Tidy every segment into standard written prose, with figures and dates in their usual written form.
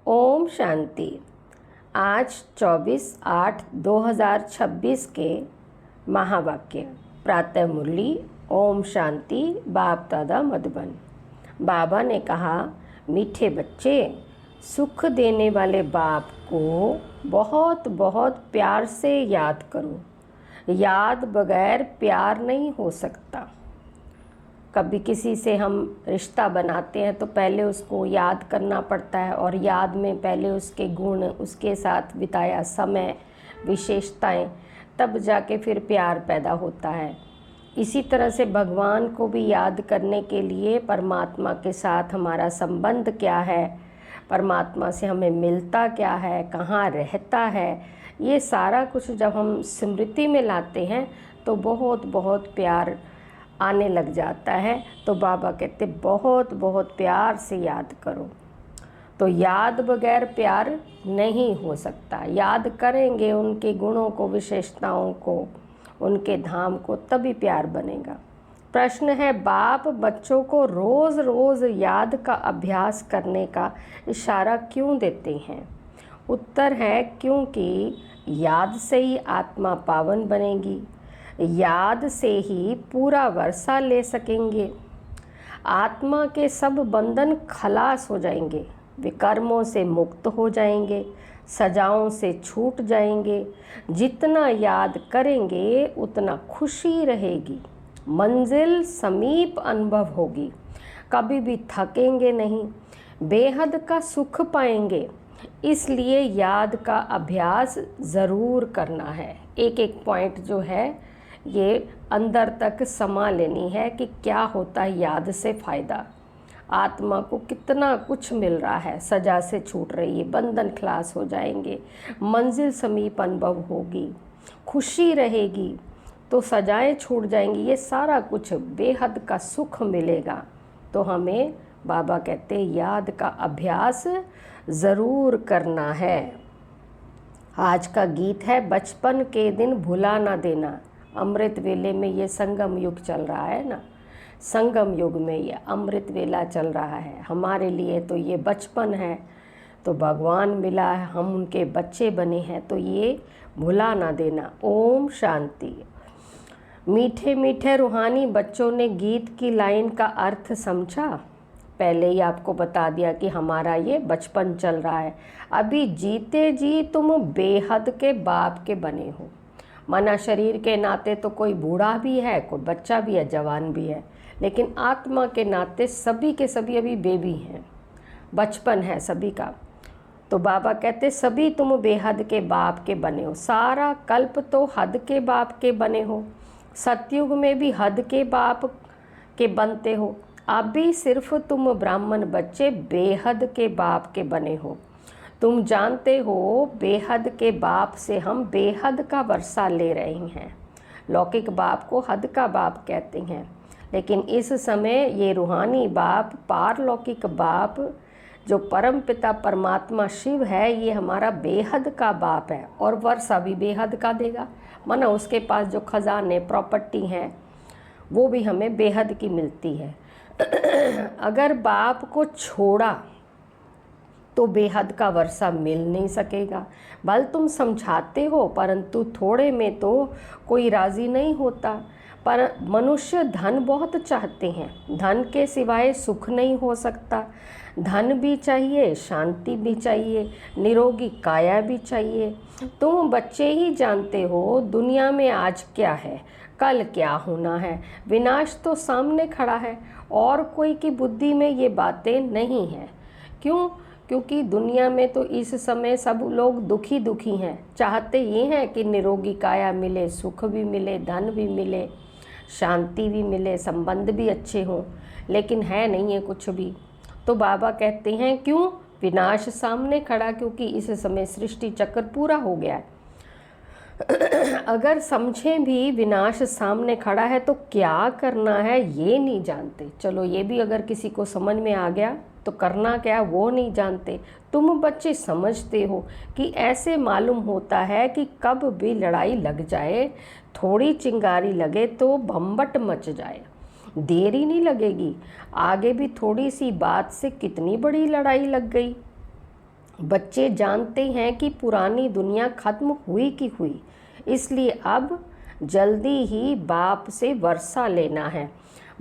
ओम शांति। आज 24/8/2026 के महावाक्य प्रातः मुरली। ओम शांति। बाप दादा मधुबन। बाबा ने कहा, मीठे बच्चे, सुख देने वाले बाप को बहुत बहुत प्यार से याद करो। याद बगैर प्यार नहीं हो सकता। कभी किसी से हम रिश्ता बनाते हैं तो पहले उसको याद करना पड़ता है, और याद में पहले उसके गुण, उसके साथ बिताया समय, विशेषताएं, तब जाके फिर प्यार पैदा होता है। इसी तरह से भगवान को भी याद करने के लिए परमात्मा के साथ हमारा संबंध क्या है, परमात्मा से हमें मिलता क्या है, कहाँ रहता है, ये सारा कुछ जब हम स्मृति में लाते हैं तो बहुत बहुत प्यार आने लग जाता है। तो बाबा कहते बहुत बहुत प्यार से याद करो। तो याद बगैर प्यार नहीं हो सकता। याद करेंगे उनके गुणों को, विशेषताओं को, उनके धाम को, तभी प्यार बनेगा। प्रश्न है, बाप बच्चों को रोज़ रोज़ याद का अभ्यास करने का इशारा क्यों देते हैं? उत्तर है, क्योंकि याद से ही आत्मा पावन बनेगी, याद से ही पूरा वर्षा ले सकेंगे, आत्मा के सब बंधन खलास हो जाएंगे, विकर्मों से मुक्त हो जाएंगे, सजाओं से छूट जाएंगे। जितना याद करेंगे उतना खुशी रहेगी, मंजिल समीप अनुभव होगी, कभी भी थकेंगे नहीं, बेहद का सुख पाएंगे। इसलिए याद का अभ्यास ज़रूर करना है। एक एक पॉइंट जो है ये अंदर तक समा लेनी है कि क्या होता है याद से फ़ायदा, आत्मा को कितना कुछ मिल रहा है, सजा से छूट रही है, बंधन खलास हो जाएंगे, मंजिल समीप अनुभव होगी, खुशी रहेगी, तो सजाएं छूट जाएंगी, ये सारा कुछ बेहद का सुख मिलेगा। तो हमें बाबा कहते हैं याद का अभ्यास ज़रूर करना है। आज का गीत है, बचपन के दिन भुला ना देना। अमृत वेले में ये संगम युग चल रहा है ना, संगम युग में ये अमृत वेला चल रहा है। हमारे लिए तो ये बचपन है, तो भगवान मिला है, हम उनके बच्चे बने हैं, तो ये भुला ना देना। ओम शांति। मीठे मीठे रूहानी बच्चों ने गीत की लाइन का अर्थ समझा। पहले ही आपको बता दिया कि हमारा ये बचपन चल रहा है। अभी जीते जी तुम बेहद के बाप के बने हो। माना शरीर के नाते तो कोई बूढ़ा भी है, कोई बच्चा भी है, जवान भी है, लेकिन आत्मा के नाते सभी के सभी अभी बेबी हैं, बचपन है सभी का। तो बाबा कहते सभी तुम बेहद के बाप के बने हो। सारा कल्प तो हद के बाप के बने हो, सतयुग में भी हद के बाप के बनते हो। अभी सिर्फ तुम ब्राह्मण बच्चे बेहद के बाप के बने हो। तुम जानते हो बेहद के बाप से हम बेहद का वर्षा ले रहे हैं। लौकिक बाप को हद का बाप कहते हैं, लेकिन इस समय ये रूहानी बाप, पारलौकिक बाप, जो परम पिता परमात्मा शिव है, ये हमारा बेहद का बाप है, और वर्षा भी बेहद का देगा। माना उसके पास जो खजाने, प्रॉपर्टी हैं, वो भी हमें बेहद की मिलती है। अगर बाप को छोड़ा तो बेहद का वर्षा मिल नहीं सकेगा। भले तुम समझाते हो, परंतु थोड़े में तो कोई राज़ी नहीं होता। पर मनुष्य धन बहुत चाहते हैं, धन के सिवाय सुख नहीं हो सकता। धन भी चाहिए, शांति भी चाहिए, निरोगी काया भी चाहिए। तुम बच्चे ही जानते हो दुनिया में आज क्या है, कल क्या होना है। विनाश तो सामने खड़ा है, और कोई की बुद्धि में ये बातें नहीं हैं। क्यों? क्योंकि दुनिया में तो इस समय सब लोग दुखी दुखी हैं। चाहते ये हैं कि निरोगी काया मिले, सुख भी मिले, धन भी मिले, शांति भी मिले, संबंध भी अच्छे हों, लेकिन है नहीं है कुछ भी। तो बाबा कहते हैं क्यों? विनाश सामने खड़ा, क्योंकि इस समय सृष्टि चक्र पूरा हो गया है। अगर समझें भी विनाश सामने खड़ा है तो क्या करना है ये नहीं जानते। चलो ये भी अगर किसी को समझ में आ गया तो करना क्या वो नहीं जानते। तुम बच्चे समझते हो कि ऐसे मालूम होता है कि कब भी लड़ाई लग जाए, थोड़ी चिंगारी लगे तो भम्बट मच जाए, देरी नहीं लगेगी। आगे भी थोड़ी सी बात से कितनी बड़ी लड़ाई लग गई। बच्चे जानते हैं कि पुरानी दुनिया खत्म हुई की हुई, इसलिए अब जल्दी ही बाप से वर्षा लेना है।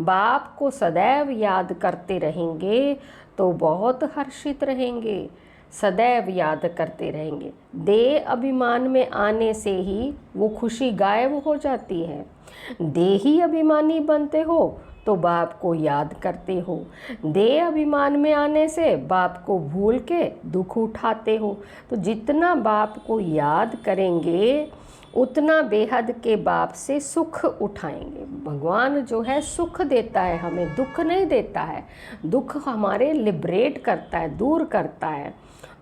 बाप को सदैव याद करते रहेंगे तो बहुत हर्षित रहेंगे, सदैव याद करते रहेंगे। देह अभिमान में आने से ही वो खुशी गायब हो जाती है। देही अभिमानी बनते हो तो बाप को याद करते हो, देह अभिमान में आने से बाप को भूल के दुख उठाते हो। तो जितना बाप को याद करेंगे उतना बेहद के बाप से सुख उठाएंगे। भगवान जो है सुख देता है, हमें दुख नहीं देता है। दुख हमारे लिबरेट करता है, दूर करता है।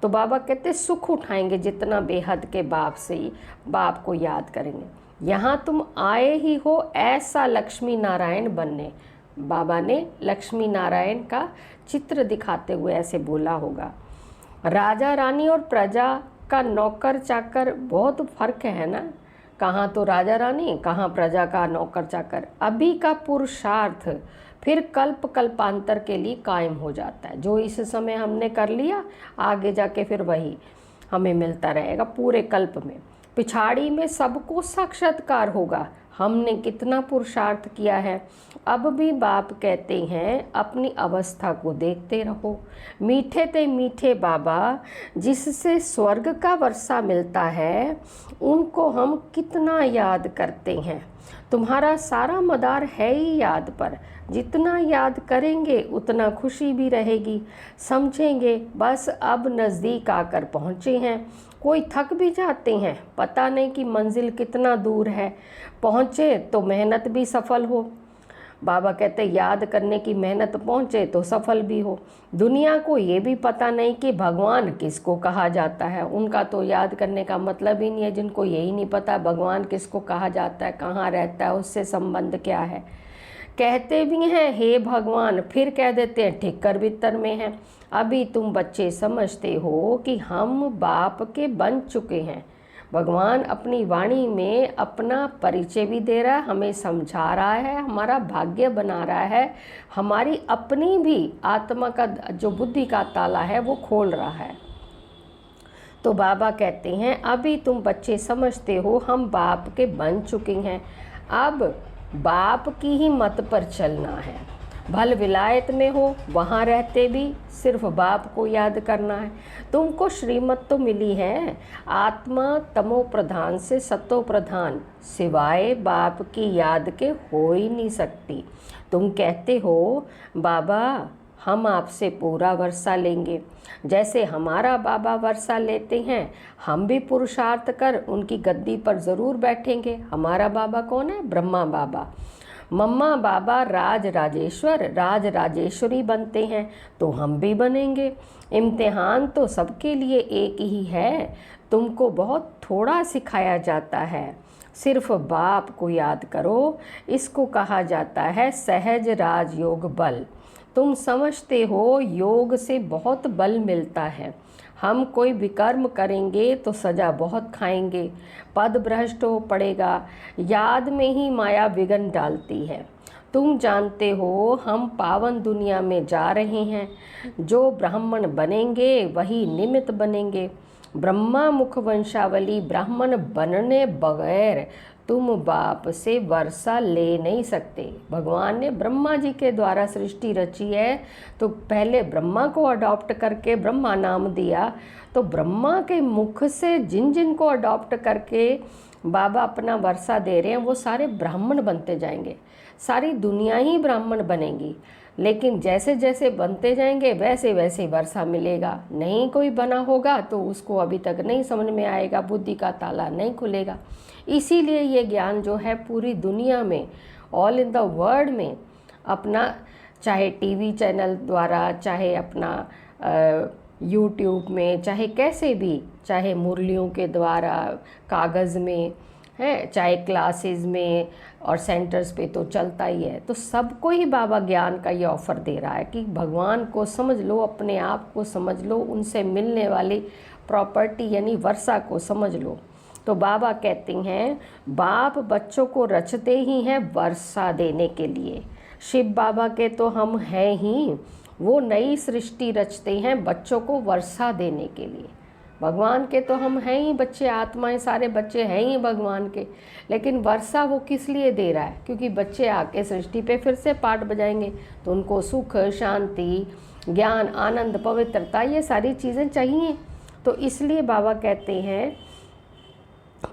तो बाबा कहते सुख उठाएंगे जितना बेहद के बाप से ही बाप को याद करेंगे। यहाँ तुम आए ही हो ऐसा लक्ष्मी नारायण बनने। बाबा ने लक्ष्मी नारायण का चित्र दिखाते हुए ऐसे बोला होगा। राजा रानी और प्रजा का नौकर चाकर बहुत फर्क है ना। कहाँ तो राजा रानी, कहाँ प्रजा का नौकर चाकर। अभी का पुरुषार्थ फिर कल्प कल्पांतर के लिए कायम हो जाता है। जो इस समय हमने कर लिया आगे जाके फिर वही हमें मिलता रहेगा पूरे कल्प में। पिछाड़ी में सबको साक्षात्कार होगा। हमने कितना पुरुषार्थ किया है। अब भी बाप कहते हैं अपनी अवस्था को देखते रहो। मीठे ते मीठे बाबा जिससे स्वर्ग का वर्षा मिलता है उनको हम कितना याद करते हैं। तुम्हारा सारा मदार है ही याद पर। जितना याद करेंगे उतना खुशी भी रहेगी। समझेंगे बस अब नज़दीक आकर पहुँचे हैं। कोई थक भी जाते हैं, पता नहीं कि मंजिल कितना दूर है। पहुँचे तो मेहनत भी सफल हो। बाबा कहते याद करने की मेहनत पहुँचे तो सफल भी हो। दुनिया को ये भी पता नहीं कि भगवान किसको कहा जाता है। उनका तो याद करने का मतलब ही नहीं है। जिनको यही नहीं पता भगवान किसको कहा जाता है, कहाँ रहता है, उससे संबंध क्या है। कहते भी हैं हे भगवान, फिर कह देते हैं ठिक्कर बित्तर में है। अभी तुम बच्चे समझते हो कि हम बाप के बन चुके हैं। भगवान अपनी वाणी में अपना परिचय भी दे रहा है, हमें समझा रहा है, हमारा भाग्य बना रहा है, हमारी अपनी भी आत्मा का जो बुद्धि का ताला है वो खोल रहा है। तो बाबा कहते हैं अभी तुम बच्चे समझते हो हम बाप के बन चुके हैं। अब बाप की ही मत पर चलना है। भल विलायत में हो वहाँ रहते भी सिर्फ बाप को याद करना है। तुमको श्रीमत तो मिली है, आत्मा तमो प्रधान से सतो प्रधान, सिवाय बाप की याद के हो ही नहीं सकती। तुम कहते हो बाबा हम आपसे पूरा वर्षा लेंगे। जैसे हमारा बाबा वर्षा लेते हैं, हम भी पुरुषार्थ कर उनकी गद्दी पर ज़रूर बैठेंगे। हमारा बाबा कौन है? ब्रह्मा बाबा। मम्मा बाबा राज राजेश्वर राज राजेश्वरी बनते हैं तो हम भी बनेंगे। इम्तिहान तो सबके लिए एक ही है। तुमको बहुत थोड़ा सिखाया जाता है, सिर्फ बाप को याद करो। इसको कहा जाता है सहज राजयोग बल। तुम समझते हो योग से बहुत बल मिलता है। हम कोई विकर्म करेंगे तो सजा बहुत खाएंगे, पद भ्रष्ट हो पड़ेगा। याद में ही माया विघ्न डालती है। तुम जानते हो हम पावन दुनिया में जा रहे हैं। जो ब्राह्मण बनेंगे वही निमित्त बनेंगे। ब्रह्मा मुख वंशावली ब्राह्मण बनने बगैर तुम बाप से वर्षा ले नहीं सकते। भगवान ने ब्रह्मा जी के द्वारा सृष्टि रची है तो पहले ब्रह्मा को अडॉप्ट करके ब्रह्मा नाम दिया। तो ब्रह्मा के मुख से जिन जिन को अडॉप्ट करके बाबा अपना वर्षा दे रहे हैं वो सारे ब्राह्मण बनते जाएंगे। सारी दुनिया ही ब्राह्मण बनेगी। लेकिन जैसे जैसे बनते जाएंगे वैसे वैसे वर्षा मिलेगा। नहीं कोई बना होगा तो उसको अभी तक नहीं समझ में आएगा, बुद्धि का ताला नहीं खुलेगा। इसीलिए ये ज्ञान जो है पूरी दुनिया में, ऑल इन द वर्ल्ड में अपना, चाहे टीवी चैनल द्वारा, चाहे अपना यूट्यूब में, चाहे कैसे भी, चाहे मुरलियों के द्वारा, कागज़ में है, चाहे क्लासेस में और सेंटर्स पे तो चलता ही है। तो सबको ही बाबा ज्ञान का ये ऑफ़र दे रहा है कि भगवान को समझ लो, अपने आप को समझ लो, उनसे मिलने वाली प्रॉपर्टी यानी वर्षा को समझ लो। तो बाबा कहते हैं बाप बच्चों को रचते ही हैं वर्षा देने के लिए। शिव बाबा के तो हम हैं ही, वो नई सृष्टि रचते हैं बच्चों को वर्षा देने के लिए। भगवान के तो हम हैं ही बच्चे, आत्माएं सारे बच्चे हैं ही भगवान के, लेकिन वर्षा वो किस लिए दे रहा है? क्योंकि बच्चे आके सृष्टि पे फिर से पाठ बजाएंगे तो उनको सुख, शांति, ज्ञान, आनंद, पवित्रता, ये सारी चीज़ें चाहिए। तो इसलिए बाबा कहते हैं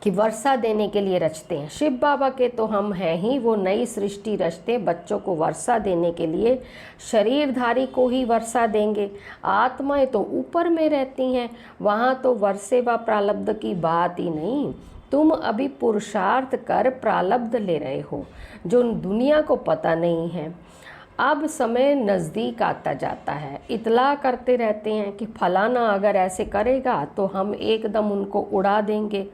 कि वर्षा देने के लिए रचते हैं। शिव बाबा के तो हम हैं ही, वो नई सृष्टि रचते बच्चों को वर्षा देने के लिए। शरीरधारी को ही वर्षा देंगे, आत्माएं तो ऊपर में रहती हैं, वहाँ तो वर्षे व प्रारब्ध की बात ही नहीं। तुम अभी पुरुषार्थ कर प्रारब्ध ले रहे हो जो दुनिया को पता नहीं है। अब समय नज़दीक आता जाता है, इतला करते रहते हैं कि फलाना अगर ऐसे करेगा तो हम एकदम उनको उड़ा देंगे।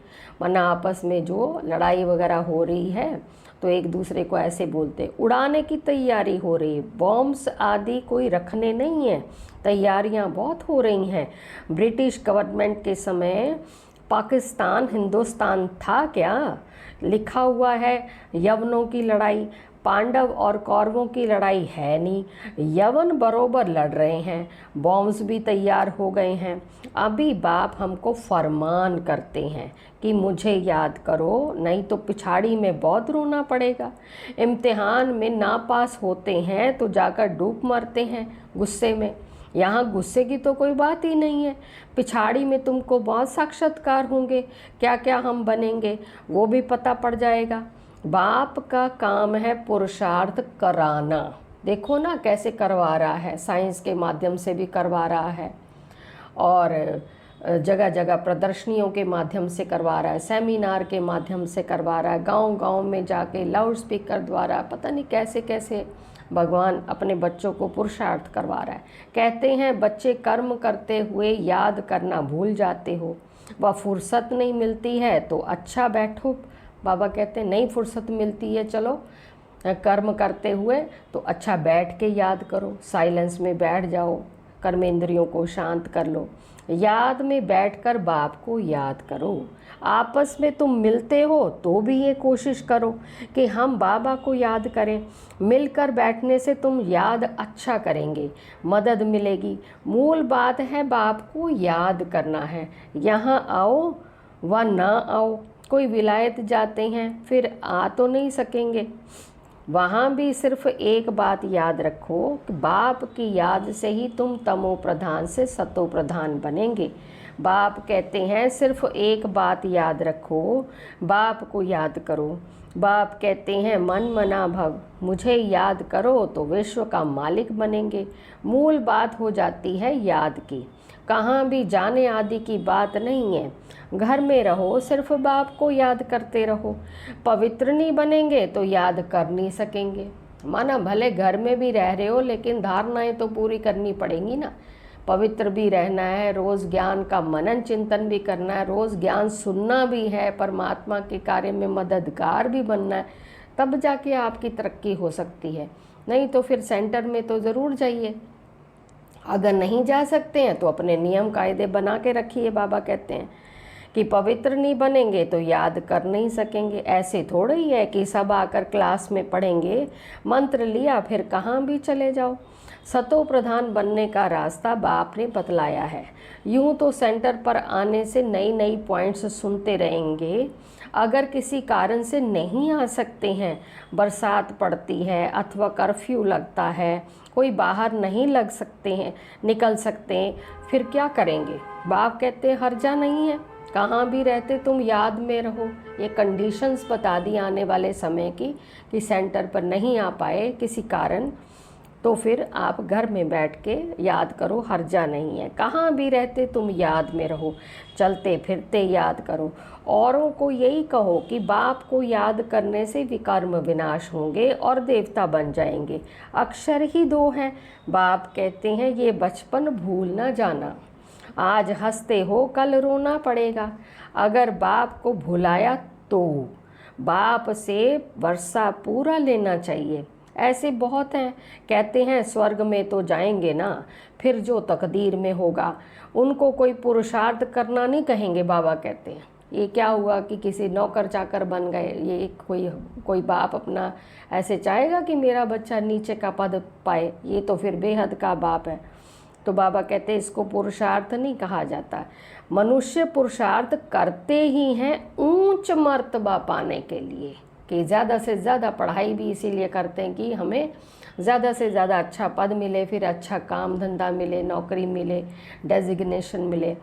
वरना आपस में जो लड़ाई वगैरह हो रही है तो एक दूसरे को ऐसे बोलते, उड़ाने की तैयारी हो रही है। बॉम्ब्स आदि कोई रखने नहीं है, तैयारियां बहुत हो रही हैं। ब्रिटिश गवर्नमेंट के समय पाकिस्तान हिंदुस्तान था क्या? लिखा हुआ है यवनों की लड़ाई, पांडव और कौरवों की लड़ाई है नहीं। यवन बरोबर लड़ रहे हैं, बॉम्ब्स भी तैयार हो गए हैं। अभी बाप हमको फरमान करते हैं कि मुझे याद करो, नहीं तो पिछाड़ी में बहुत रोना पड़ेगा। इम्तिहान में ना पास होते हैं तो जाकर डूब मरते हैं गुस्से में। यहाँ गुस्से की तो कोई बात ही नहीं है। पिछाड़ी में तुमको बहुत साक्षात्कार होंगे, क्या क्या हम बनेंगे वो भी पता पड़ जाएगा। बाप का काम है पुरुषार्थ कराना। देखो ना कैसे करवा रहा है, साइंस के माध्यम से भी करवा रहा है और जगह जगह प्रदर्शनियों के माध्यम से करवा रहा है, सेमिनार के माध्यम से करवा रहा है, गांव गांव में जाके लाउड स्पीकर द्वारा पता नहीं कैसे कैसे भगवान अपने बच्चों को पुरुषार्थ करवा रहा है। कहते हैं बच्चे कर्म करते हुए याद करना भूल जाते हो, वह फुर्सत नहीं मिलती है तो अच्छा बैठो। बाबा कहते हैं नहीं फुर्सत मिलती है, चलो कर्म करते हुए तो अच्छा बैठ के याद करो, साइलेंस में बैठ जाओ, कर्मेंद्रियों को शांत कर लो, याद में बैठकर बाप को याद करो। आपस में तुम मिलते हो तो भी ये कोशिश करो कि हम बाबा को याद करें। मिलकर बैठने से तुम याद अच्छा करेंगे, मदद मिलेगी। मूल बात है बाप को याद करना है। यहाँ आओ व ना आओ, कोई विलायत जाते हैं फिर आ तो नहीं सकेंगे, वहाँ भी सिर्फ एक बात याद रखो कि बाप की याद से ही तुम तमो प्रधान से सतो प्रधान बनेंगे। बाप कहते हैं सिर्फ एक बात याद रखो, बाप को याद करो। बाप कहते हैं मन मना भव, मुझे याद करो तो विश्व का मालिक बनेंगे। मूल बात हो जाती है याद की, कहाँ भी जाने आदि की बात नहीं है। घर में रहो सिर्फ बाप को याद करते रहो। पवित्र नहीं बनेंगे तो याद कर नहीं सकेंगे। माना भले घर में भी रह रहे हो लेकिन धारणाएं तो पूरी करनी पड़ेंगी ना। पवित्र भी रहना है, रोज़ ज्ञान का मनन चिंतन भी करना है, रोज़ ज्ञान सुनना भी है, परमात्मा के कार्य में मददगार भी बनना है, तब जाके आपकी तरक्की हो सकती है। नहीं तो फिर सेंटर में तो ज़रूर जाइए। अगर नहीं जा सकते हैं तो अपने नियम कायदे बना के रखिए। बाबा कहते हैं कि पवित्र नहीं बनेंगे तो याद कर नहीं सकेंगे। ऐसे थोड़ा ही है कि सब आकर क्लास में पढ़ेंगे, मंत्र लिया फिर कहाँ भी चले जाओ। सतो प्रधान बनने का रास्ता बाप ने बतलाया है। यूँ तो सेंटर पर आने से नई नई पॉइंट्स सुनते रहेंगे। अगर किसी कारण से नहीं आ सकते हैं, बरसात पड़ती है अथवा कर्फ्यू लगता है, कोई बाहर नहीं लग सकते हैं, निकल सकते हैं, फिर क्या करेंगे? बाप कहते हैं हर्जा नहीं है, कहाँ भी रहते तुम याद में रहो। ये कंडीशंस बता दी आने वाले समय की कि सेंटर पर नहीं आ पाए किसी कारण, तो फिर आप घर में बैठ के याद करो, हर्जा नहीं है। कहाँ भी रहते तुम याद में रहो, चलते फिरते याद करो। औरों को यही कहो कि बाप को याद करने से विकर्म विनाश होंगे और देवता बन जाएंगे। अक्षर ही दो हैं। बाप कहते हैं ये बचपन भूल ना जाना। आज हंसते हो कल रोना पड़ेगा। अगर बाप को भुलाया तो बाप से वर्षा पूरा लेना चाहिए। ऐसे बहुत हैं, कहते हैं स्वर्ग में तो जाएंगे ना, फिर जो तकदीर में होगा। उनको कोई पुरुषार्थ करना नहीं कहेंगे। बाबा कहते हैं ये क्या हुआ कि किसी नौकर चाकर बन गए? ये कोई बाप अपना ऐसे चाहेगा कि मेरा बच्चा नीचे का पद पाए? ये तो फिर बेहद का बाप है। तो बाबा कहते हैं इसको पुरुषार्थ नहीं कहा जाता। मनुष्य पुरुषार्थ करते ही हैं ऊंच मर्तबा पाने के लिए, कि ज़्यादा से ज़्यादा पढ़ाई भी इसीलिए करते हैं कि हमें ज़्यादा से ज़्यादा अच्छा पद मिले, फिर अच्छा काम धंधा मिले, नौकरी मिले, डेजिग्नेशन मिले।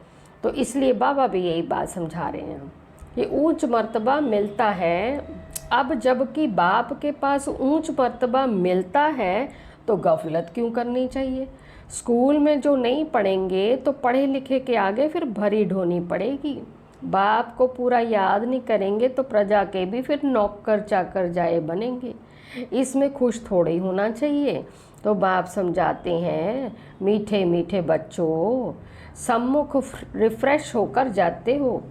तो इसलिए बाबा भी यही बात समझा रहे हैं कि ऊंच मर्तबा मिलता है। अब जबकि बाप के पास ऊंच मर्तबा मिलता है तो गफलत क्यों करनी चाहिए? स्कूल में जो नहीं पढ़ेंगे तो पढ़े लिखे के आगे फिर भरी ढोनी पड़ेगी। बाप को पूरा याद नहीं करेंगे तो प्रजा के भी फिर नौकर चाकर जाए बनेंगे। इसमें खुश थोड़े ही होना चाहिए। तो बाप समझाते हैं, मीठे मीठे बच्चों, सम्मुख रिफ्रेश होकर जाते हो।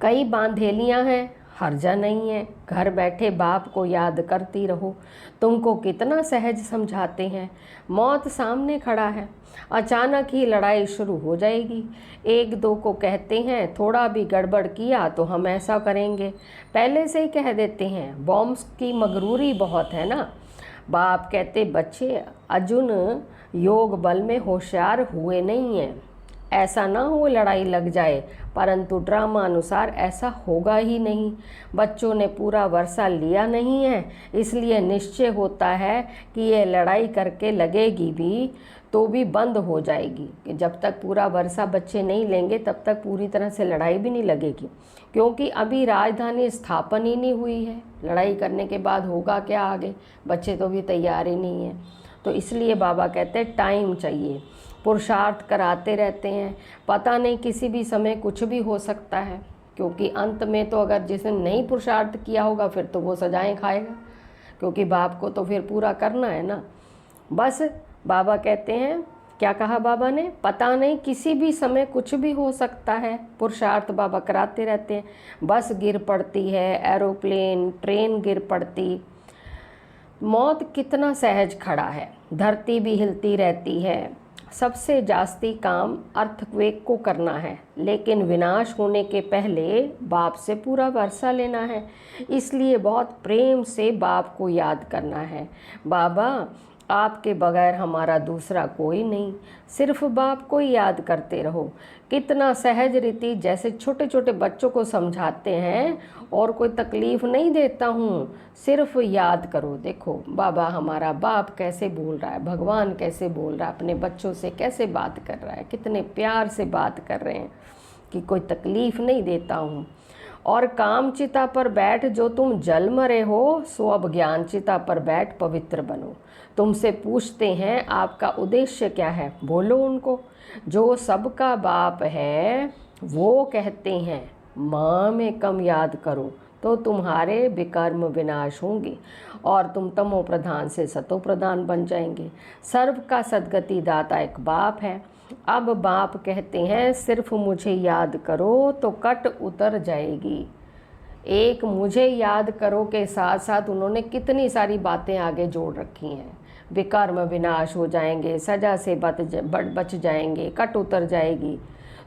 कई बांधेलियां हैं, हर्जा नहीं है, घर बैठे बाप को याद करती रहो। तुमको कितना सहज समझाते हैं। मौत सामने खड़ा है, अचानक ही लड़ाई शुरू हो जाएगी। एक दो को कहते हैं थोड़ा भी गड़बड़ किया तो हम ऐसा करेंगे, पहले से ही कह देते हैं। बॉम्ब्स की मगरूरी बहुत है ना। बाप कहते बच्चे अर्जुन योग बल में होशियार हुए नहीं हैं। ऐसा ना हो लड़ाई लग जाए, परंतु ड्रामा अनुसार ऐसा होगा ही नहीं। बच्चों ने पूरा वर्षा लिया नहीं है, इसलिए निश्चय होता है कि ये लड़ाई करके लगेगी भी तो भी बंद हो जाएगी। कि जब तक पूरा वर्षा बच्चे नहीं लेंगे तब तक पूरी तरह से लड़ाई भी नहीं लगेगी, क्योंकि अभी राजधानी स्थापन ही नहीं हुई है। लड़ाई करने के बाद होगा क्या आगे? बच्चे तो भी तैयार ही नहीं हैं। तो इसलिए बाबा कहते हैं टाइम चाहिए। पुरुषार्थ कराते रहते हैं, पता नहीं किसी भी समय कुछ भी हो सकता है, क्योंकि अंत में तो अगर जिसने नहीं पुरुषार्थ किया होगा फिर तो वो सजाएं खाएगा, क्योंकि बाप को तो फिर पूरा करना है ना। बस बाबा कहते हैं, क्या कहा बाबा ने? पता नहीं किसी भी समय कुछ भी हो सकता है। पुरुषार्थ बाबा कराते रहते हैं। बस गिर पड़ती है, एरोप्लेन ट्रेन गिर पड़ती, मौत कितना सहज खड़ा है, धरती भी हिलती रहती है। सबसे जास्ती काम अर्थक्वेक को करना है, लेकिन विनाश होने के पहले बाप से पूरा वर्षा लेना है। इसलिए बहुत प्रेम से बाप को याद करना है। बाबा आपके बगैर हमारा दूसरा कोई नहीं, सिर्फ बाप को ही याद करते रहो। कितना सहज रीति जैसे छोटे छोटे बच्चों को समझाते हैं, और कोई तकलीफ़ नहीं देता हूँ, सिर्फ याद करो। देखो बाबा हमारा बाप कैसे बोल रहा है, भगवान कैसे बोल रहा है, अपने बच्चों से कैसे बात कर रहा है, कितने प्यार से बात कर रहे हैं कि कोई तकलीफ़ नहीं देता हूँ। और काम चिता पर बैठ जो तुम जल मरे हो, सो अब ज्ञान चिता पर बैठ पवित्र बनो। तुमसे पूछते हैं आपका उद्देश्य क्या है, बोलो उनको। जो सबका बाप है वो कहते हैं माँ में कम याद करो तो तुम्हारे विकर्म विनाश होंगे और तुम तमो प्रधान से सतो प्रधान बन जाएंगे। सर्व का सद्गति दाता एक बाप है। अब बाप कहते हैं सिर्फ मुझे याद करो तो कट उतर जाएगी। एक मुझे याद करो के साथ साथ उन्होंने कितनी सारी बातें आगे जोड़ रखी हैं। विकर्म विनाश हो जाएंगे, सजा से बच जाएंगे, कट उतर जाएगी।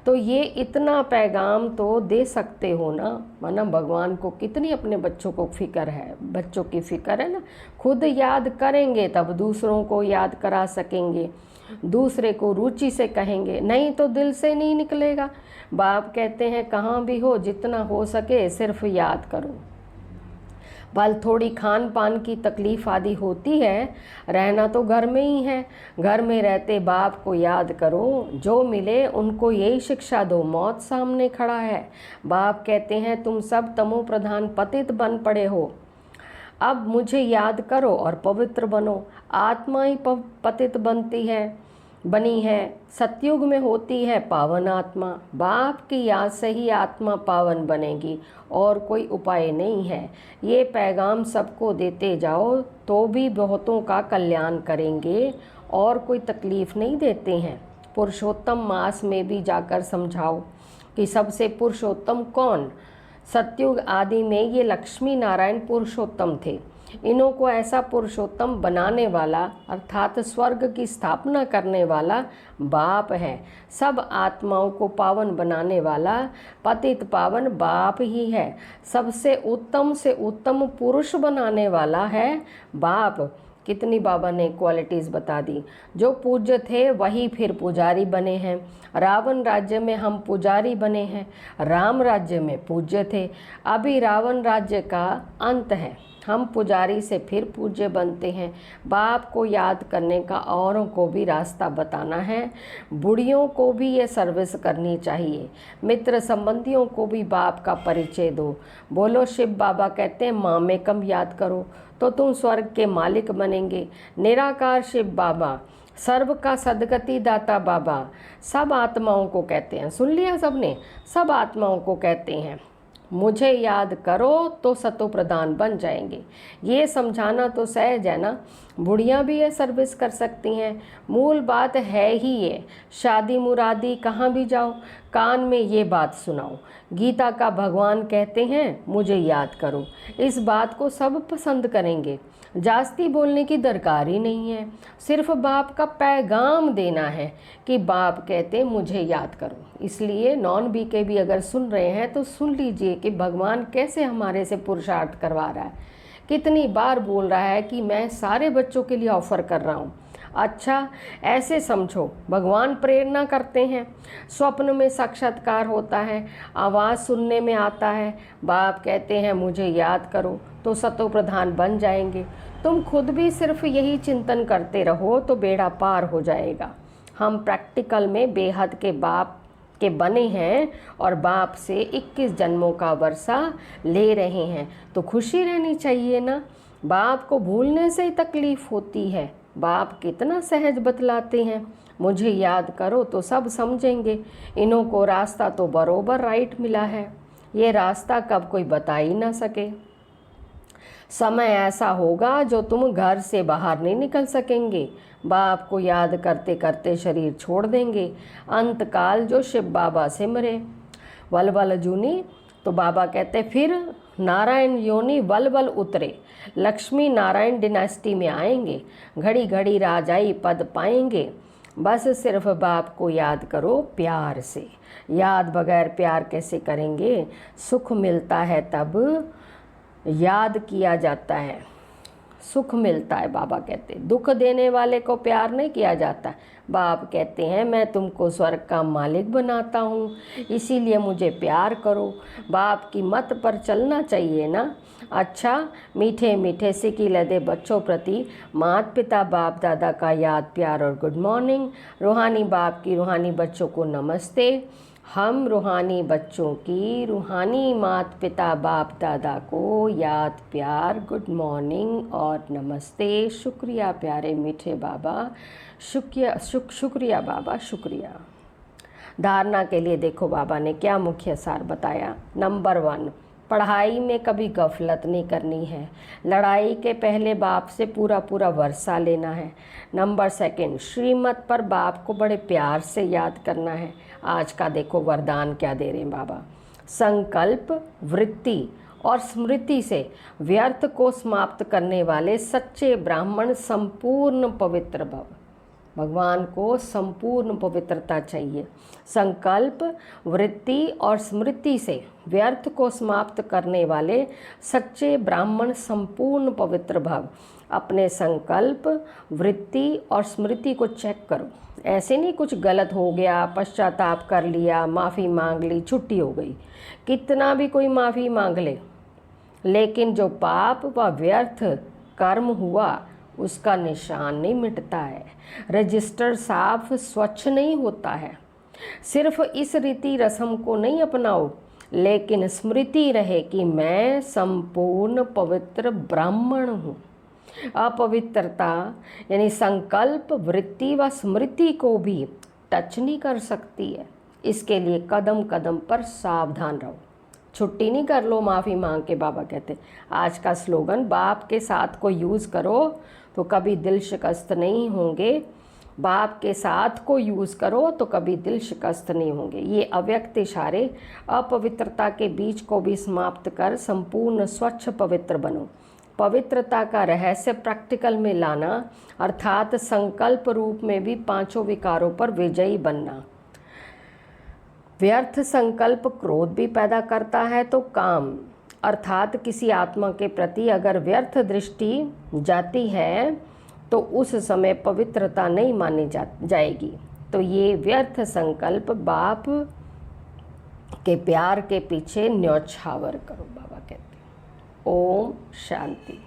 तो ये इतना पैगाम तो दे सकते हो ना, माना भगवान को कितनी अपने बच्चों को फिक्र है, बच्चों की फिक्र है ना। खुद याद करेंगे तब दूसरों को याद करा सकेंगे, दूसरे को रुचि से कहेंगे, नहीं तो दिल से नहीं निकलेगा। बाप कहते हैं कहाँ भी हो जितना हो सके सिर्फ याद करो। भल थोड़ी खान पान की तकलीफ आदि होती है, रहना तो घर में ही है। घर में रहते बाप को याद करो, जो मिले उनको यही शिक्षा दो, मौत सामने खड़ा है। बाप कहते हैं तुम सब तमो प्रधान पतित बन पड़े हो, अब मुझे याद करो और पवित्र बनो। आत्मा ही पतित बनी है, सतयुग में होती है पावन आत्मा। बाप की याद से ही आत्मा पावन बनेगी, और कोई उपाय नहीं है। ये पैगाम सबको देते जाओ तो भी बहुतों का कल्याण करेंगे, और कोई तकलीफ़ नहीं देते हैं। पुरुषोत्तम मास में भी जाकर समझाओ कि सबसे पुरुषोत्तम कौन। सतयुग आदि में ये लक्ष्मी नारायण पुरुषोत्तम थे, इन्हों को ऐसा पुरुषोत्तम बनाने वाला अर्थात स्वर्ग की स्थापना करने वाला बाप है। सब आत्माओं को पावन बनाने वाला पतित पावन बाप ही है। सबसे उत्तम से उत्तम पुरुष बनाने वाला है बाप। कितनी बाबा ने क्वालिटीज़ बता दी। जो पूज्य थे वही फिर पुजारी बने हैं। रावण राज्य में हम पुजारी बने हैं, राम राज्य में पूज्य थे। अभी रावण राज्य का अंत है, हम पुजारी से फिर पूज्य बनते हैं। बाप को याद करने का औरों को भी रास्ता बताना है। बुढ़ियों को भी ये सर्विस करनी चाहिए। मित्र संबंधियों को भी बाप का परिचय दो। बोलो शिव बाबा कहते हैं माँ में कम याद करो तो तुम स्वर्ग के मालिक बनेंगे। निराकार शिव बाबा, सर्व का सदगति दाता बाबा सब आत्माओं को कहते हैं। सुन लिया सबने? सब आत्माओं को कहते हैं मुझे याद करो तो सतो प्रधान बन जाएंगे। ये समझाना तो सहज है ना। बुढ़ियाँ भी ये सर्विस कर सकती हैं। मूल बात है ही ये। शादी मुरादी कहाँ भी जाओ कान में ये बात सुनाओ। गीता का भगवान कहते हैं मुझे याद करो। इस बात को सब पसंद करेंगे। जास्ती बोलने की दरकार ही नहीं है। सिर्फ बाप का पैगाम देना है कि बाप कहते मुझे याद करो। इसलिए नॉन बी के भी अगर सुन रहे हैं तो सुन लीजिए कि भगवान कैसे हमारे से पुरुषार्थ करवा रहा है। कितनी बार बोल रहा है कि मैं सारे बच्चों के लिए ऑफ़र कर रहा हूँ। अच्छा, ऐसे समझो भगवान प्रेरणा करते हैं, स्वप्न में साक्षात्कार होता है, आवाज़ सुनने में आता है। बाप कहते हैं मुझे याद करो तो सतो प्रधान बन जाएंगे। तुम खुद भी सिर्फ यही चिंतन करते रहो तो बेड़ा पार हो जाएगा। हम प्रैक्टिकल में बेहद के बाप के बने हैं और बाप से 21 जन्मों का वर्षा ले रहे हैं तो खुशी रहनी चाहिए ना। बाप को भूलने से ही तकलीफ होती है। बाप कितना सहज बतलाते हैं, मुझे याद करो तो सब समझेंगे। इन्हों को रास्ता तो बरोबर राइट मिला है। ये रास्ता कब कोई बता ही ना सके। समय ऐसा होगा जो तुम घर से बाहर नहीं निकल सकेंगे। बाप को याद करते करते शरीर छोड़ देंगे। अंतकाल जो शिव बाबा से मरे वल वल जूनी, तो बाबा कहते फिर नारायण योनि वल वल उतरे। लक्ष्मी नारायण डिनास्टी में आएंगे। घड़ी घड़ी राजाई पद पाएंगे। बस सिर्फ बाप को याद करो प्यार से। याद बगैर प्यार कैसे करेंगे? सुख मिलता है तब याद किया जाता है, सुख मिलता है। बाबा कहते दुख देने वाले को प्यार नहीं किया जाता। बाप कहते हैं मैं तुमको स्वर्ग का मालिक बनाता हूँ, इसीलिए मुझे प्यार करो। बाप की मत पर चलना चाहिए ना। अच्छा, मीठे मीठे सिकी लदे बच्चों प्रति माता पिता बाप दादा का याद प्यार और गुड मॉर्निंग। रूहानी बाप की रूहानी बच्चों को नमस्ते। हम रूहानी बच्चों की रूहानी माता पिता बाप दादा को याद प्यार गुड मॉर्निंग और नमस्ते। शुक्रिया प्यारे मीठे बाबा, शुक्रिया बाबा, शुक्रिया। धारणा के लिए देखो बाबा ने क्या मुख्य सार बताया। नंबर 1, पढ़ाई में कभी गफलत नहीं करनी है। लड़ाई के पहले बाप से पूरा पूरा वर्षा लेना है। नंबर 2, श्रीमत पर बाप को बड़े प्यार से याद करना है। आज का देखो वरदान क्या दे रहे हैं बाबा। संकल्प, वृत्ति और स्मृति से व्यर्थ को समाप्त करने वाले सच्चे ब्राह्मण संपूर्ण पवित्र भव। भगवान को संपूर्ण पवित्रता चाहिए। संकल्प, वृत्ति और स्मृति से व्यर्थ को समाप्त करने वाले सच्चे ब्राह्मण संपूर्ण पवित्र भव। अपने संकल्प, वृत्ति और स्मृति को चेक करो। ऐसे नहीं कुछ गलत हो गया, पश्चाताप कर लिया, माफ़ी मांग ली, छुट्टी हो गई। कितना भी कोई माफ़ी मांग ले, लेकिन जो पाप व व्यर्थ कर्म हुआ उसका निशान नहीं मिटता है। रजिस्टर साफ स्वच्छ नहीं होता है। सिर्फ इस रीति रस्म को नहीं अपनाओ, लेकिन स्मृति रहे कि मैं संपूर्ण पवित्र ब्राह्मण हूँ। अपवित्रता यानी संकल्प, वृत्ति व स्मृति को भी टच नहीं कर सकती है। इसके लिए कदम कदम पर सावधान रहो। छुट्टी नहीं कर लो माफ़ी मांग के। बाबा कहते आज का स्लोगन बाप के साथ को यूज़ करो तो कभी दिल शिकस्त नहीं होंगे। बाप के साथ को यूज़ करो तो कभी दिल शिकस्त नहीं होंगे। ये अव्यक्त इशारे अपवित्रता के बीज को भी समाप्त कर संपूर्ण स्वच्छ पवित्र बनो। पवित्रता का रहस्य प्रैक्टिकल में लाना, अर्थात संकल्प रूप में भी पांचों विकारों पर विजयी बनना। व्यर्थ संकल्प क्रोध भी पैदा करता है, तो काम अर्थात किसी आत्मा के प्रति अगर व्यर्थ दृष्टि जाती है तो उस समय पवित्रता नहीं मानी जाएगी। तो ये व्यर्थ संकल्प बाप के प्यार के पीछे न्यौछावर करो, बाबा कहते हैं। ओम शांति।